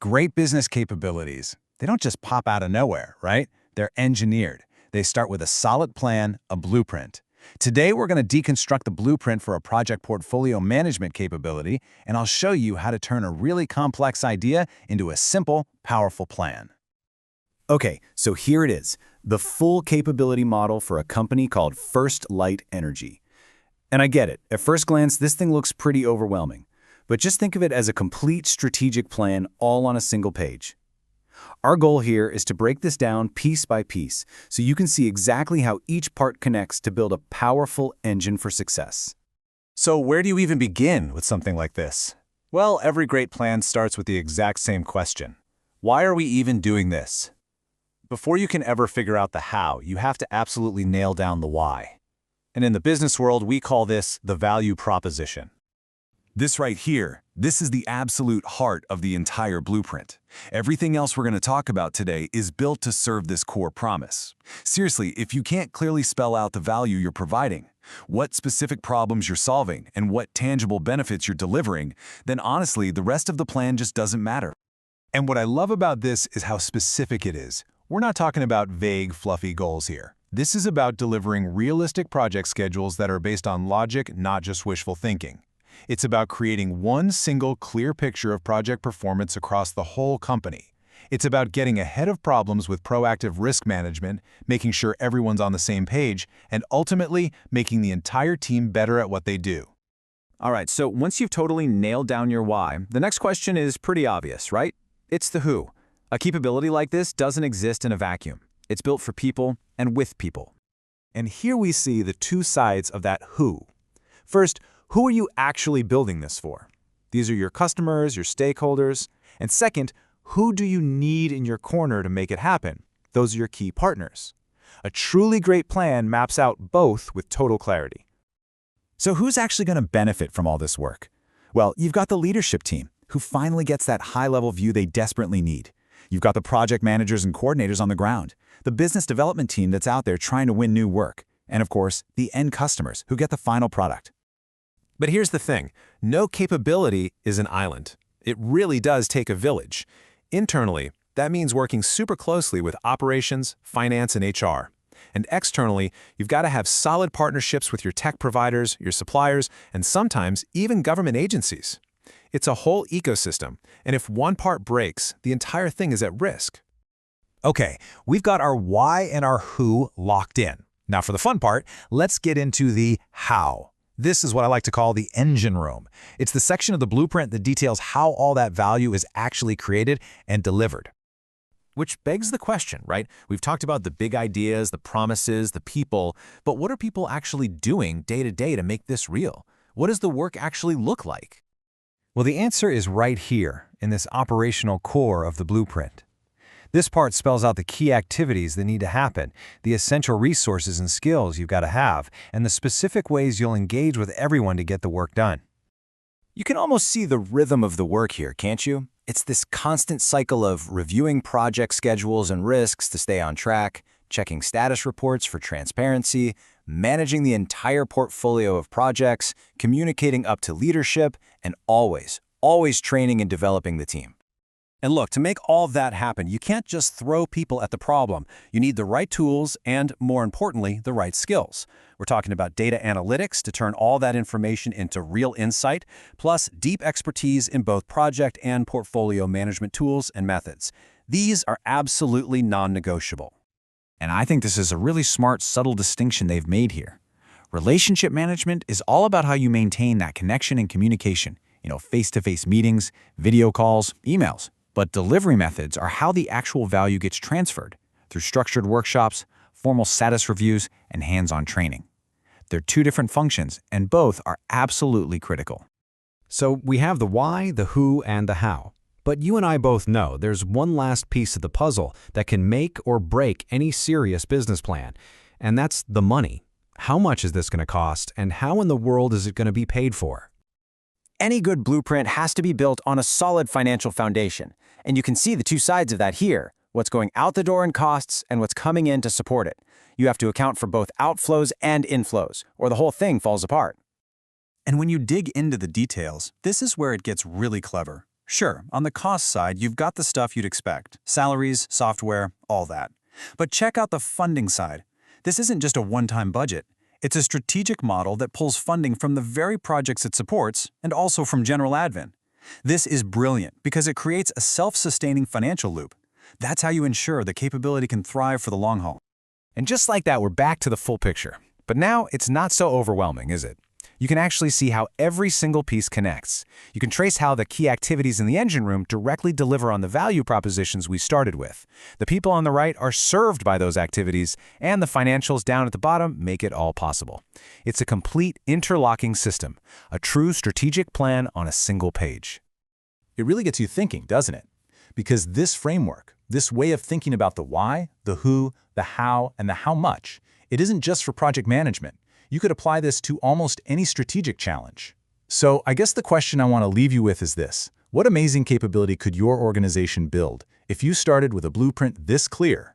Great business capabilities, they don't just pop out of nowhere, right? They're engineered. They start with a solid plan, a blueprint. Today, we're going to deconstruct the blueprint for a project portfolio management capability, and I'll show you how to turn a really complex idea into a simple, powerful plan. Okay, so here it is, the full capability model for a company called First Light Energy. And I get it, at first glance, this thing looks pretty overwhelming. But just think of it as a complete strategic plan all on a single page. Our goal here is to break this down piece by piece so you can see exactly how each part connects to build a powerful engine for success. So where do you even begin with something like this? Well, every great plan starts with the exact same question. Why are we even doing this? Before you can ever figure out the how, you have to absolutely nail down the why. And in the business world, we call this the value proposition. This right here, this is the absolute heart of the entire blueprint. Everything else we're going to talk about today is built to serve this core promise. Seriously, if you can't clearly spell out the value you're providing, what specific problems you're solving, and what tangible benefits you're delivering, then honestly, the rest of the plan just doesn't matter. And what I love about this is how specific it is. We're not talking about vague, fluffy goals here. This is about delivering realistic project schedules that are based on logic, not just wishful thinking. It's about creating one single clear picture of project performance across the whole company. It's about getting ahead of problems with proactive risk management, making sure everyone's on the same page, and ultimately making the entire team better at what they do. All right, so once you've totally nailed down your why, the next question is pretty obvious, right? It's the who. A capability like this doesn't exist in a vacuum. It's built for people and with people. And here we see the two sides of that who. First, who are you actually building this for? These are your customers, your stakeholders. And second, who do you need in your corner to make it happen? Those are your key partners. A truly great plan maps out both with total clarity. So who's actually going to benefit from all this work? Well, you've got the leadership team, who finally gets that high-level view they desperately need. You've got the project managers and coordinators on the ground, the business development team that's out there trying to win new work, and of course, the end customers who get the final product. But here's the thing, no capability is an island. It really does take a village. Internally, that means working super closely with operations, finance, and HR. And externally, you've got to have solid partnerships with your tech providers, your suppliers, and sometimes even government agencies. It's a whole ecosystem, and if one part breaks, the entire thing is at risk. Okay, we've got our why and our who locked in. Now for the fun part, let's get into the how. This is what I like to call the engine room. It's the section of the blueprint that details how all that value is actually created and delivered. Which begs the question, right? We've talked about the big ideas, the promises, the people, but what are people actually doing day to day to make this real? What does the work actually look like? Well, the answer is right here in this operational core of the blueprint. This part spells out the key activities that need to happen, the essential resources and skills you've got to have, and the specific ways you'll engage with everyone to get the work done. You can almost see the rhythm of the work here, can't you? It's this constant cycle of reviewing project schedules and risks to stay on track, checking status reports for transparency, managing the entire portfolio of projects, communicating up to leadership, and always training and developing the team. And look, to make all that happen, you can't just throw people at the problem. You need the right tools and, more importantly, the right skills. We're talking about data analytics to turn all that information into real insight, plus deep expertise in both project and portfolio management tools and methods. These are absolutely non-negotiable. And I think this is a really smart, subtle distinction they've made here. Relationship management is all about how you maintain that connection and communication, face-to-face meetings, video calls, emails. But delivery methods are how the actual value gets transferred, through structured workshops, formal status reviews, and hands-on training. They're two different functions, and both are absolutely critical. So we have the why, the who, and the how. But you and I both know there's one last piece of the puzzle that can make or break any serious business plan, and that's the money. How much is this going to cost, and how in the world is it going to be paid for? Any good blueprint has to be built on a solid financial foundation, and you can see the two sides of that here, what's going out the door in costs and what's coming in to support it. You have to account for both outflows and inflows, or the whole thing falls apart. And when you dig into the details, this is where it gets really clever. Sure, on the cost side, you've got the stuff you'd expect. Salaries, software, all that. But check out the funding side. This isn't just a one-time budget. It's a strategic model that pulls funding from the very projects it supports and also from general admin. This is brilliant because it creates a self-sustaining financial loop. That's how you ensure the capability can thrive for the long haul. And just like that, we're back to the full picture. But now it's not so overwhelming, is it? You can actually see how every single piece connects. You can trace how the key activities in the engine room directly deliver on the value propositions we started with. The people on the right are served by those activities, and the financials down at the bottom make it all possible. It's a complete interlocking system, a true strategic plan on a single page. It really gets you thinking, doesn't it? Because this framework, this way of thinking about the why, the who, the how, and the how much, it isn't just for project management. You could apply this to almost any strategic challenge. So I guess the question I want to leave you with is this. What amazing capability could your organization build if you started with a blueprint this clear?